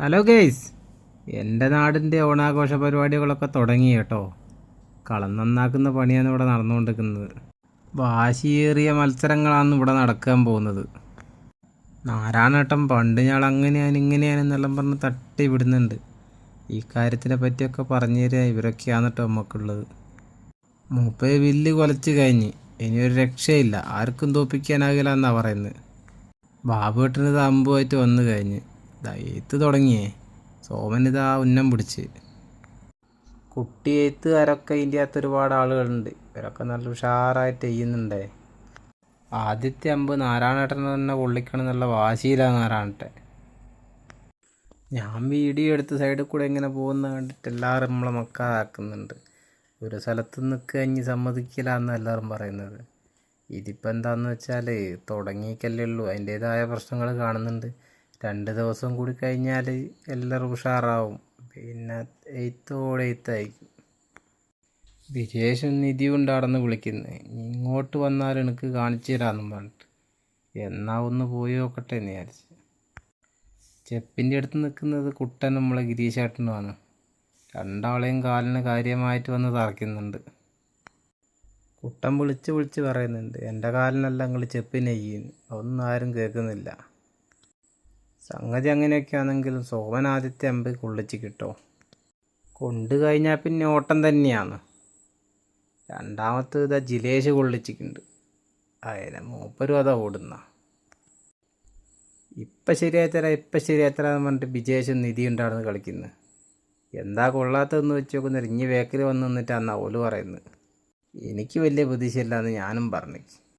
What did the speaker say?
Hello guys, എൻ്റെ നാടിൻ്റെ ഓണാഘോഷ പരിപാടികളൊക്കെ തുടങ്ങി കേട്ടോ. കളം നന്നാക്കുന്ന പണിയാണ് ഇവിടെ നടന്നുകൊണ്ടിരിക്കുന്നത്. വാശിയേറിയ മത്സരങ്ങളാണ് ഇവിടെ നടക്കാൻ പോകുന്നത്. നാരായണേട്ടൻ പണ്ട് ഞാൻ അങ്ങനെയാണ് ഇങ്ങനെയാണെന്നെല്ലാം പറഞ്ഞ് തട്ടി വിടുന്നുണ്ട്. ഈ കാര്യത്തിനെ പറ്റിയൊക്കെ പറഞ്ഞു തരിക ഇവരൊക്കെയാണ് കേട്ടോ നമുക്കുള്ളത്. മൂപ്പേ വില്ല് കൊലച്ച് കഴിഞ്ഞ് ഇനിയൊരു രക്ഷയില്ല, ആർക്കും തോപ്പിക്കാനാകില്ല എന്നാണ് പറയുന്നത്. ബാബുവേട്ടന് ഇത് അമ്പുമായിട്ട് വന്നു കഴിഞ്ഞ് എഴുത്ത് തുടങ്ങിയേ. സോമനിതാ ഉന്നം പിടിച്ച്. കുട്ടി എഴുത്തുകാരൊക്കെ ഇതിൻ്റെ അകത്ത് ഒരുപാട് ആളുകളുണ്ട്. ഇവരൊക്കെ നല്ല ഉഷാറായിട്ട് ചെയ്യുന്നുണ്ടേ. ആദ്യത്തെ അമ്പ് നാരായണേട്ടൻ തന്നെ കൊള്ളിക്കണം എന്നുള്ള വാശിയിലാണ് നാരായണേട്ടൻ. ഞാൻ വീഡിയോ എടുത്ത് സൈഡിൽ കൂടെ ഇങ്ങനെ പോകുന്ന കണ്ടിട്ട് എല്ലാവരും നമ്മളെ മക്കാതാക്കുന്നുണ്ട്. ഒരു സ്ഥലത്ത് നിൽക്കുക കഴിഞ്ഞ് സമ്മതിക്കില്ല എന്ന് എല്ലാവരും പറയുന്നത്. ഇതിപ്പോൾ എന്താണെന്ന് വെച്ചാൽ തുടങ്ങിക്കല്ലേ ഉള്ളൂ, അതിൻ്റേതായ പ്രശ്നങ്ങൾ കാണുന്നുണ്ട്. 2 ദിവസം കൂടി കഴിഞ്ഞാൽ എല്ലാവരും ഉഷാറാവും. പിന്നെ എഴുത്തായിരിക്കും. വിശേഷം നിധി കൊണ്ട് നടന്ന് വിളിക്കുന്നത്, ഇങ്ങോട്ട് വന്നാൽ എനിക്ക് കാണിച്ചു തരാമെന്നും പറഞ്ഞിട്ട്. എന്നാ ഒന്ന് പോയി നോക്കട്ടെ എന്ന് വിചാരിച്ച്. ചെപ്പിൻ്റെ അടുത്ത് നിൽക്കുന്നത് കുട്ടനും നമ്മളെ ഗിരീശേട്ടനുമാണ്. രണ്ടാളെയും കാലിന് കാര്യമായിട്ട് വന്ന് തറയ്ക്കുന്നുണ്ട്. കുട്ടൻ വിളിച്ച് പറയുന്നുണ്ട്, എൻ്റെ കാലിനല്ല നിങ്ങൾ ചെപ്പിനെ ചെയ്യുന്നു. അതൊന്നും ആരും കേൾക്കുന്നില്ല. സംഗതി അങ്ങനെയൊക്കെയാണെങ്കിലും സോമൻ ആദ്യത്തെ അമ്പ് കൊള്ളിച്ച് കിട്ടോ. കൊണ്ടു കഴിഞ്ഞാൽ പിന്നെ ഓട്ടം തന്നെയാണ്. രണ്ടാമത്തെ ഇതാ ജിലേഷ് കൊള്ളിച്ചിട്ടുണ്ട്. അതിനെ മൂപ്പരും അതാ ഓടുന്ന. ഇപ്പം ശരിയാത്തരാന്ന് പറഞ്ഞിട്ട് വിജേഷും നിധി ഉണ്ടായിരുന്നു കളിക്കുന്നത്. എന്താ കൊള്ളാത്തതെന്ന് വെച്ച് നോക്കുന്നില്ല. ഇനി വേക്കിൽ വന്ന് നിന്നിട്ടാണ് ഓല് പറയുന്നത്. എനിക്ക് വലിയ പ്രതീക്ഷയില്ലാന്ന് ഞാനും പറഞ്ഞു.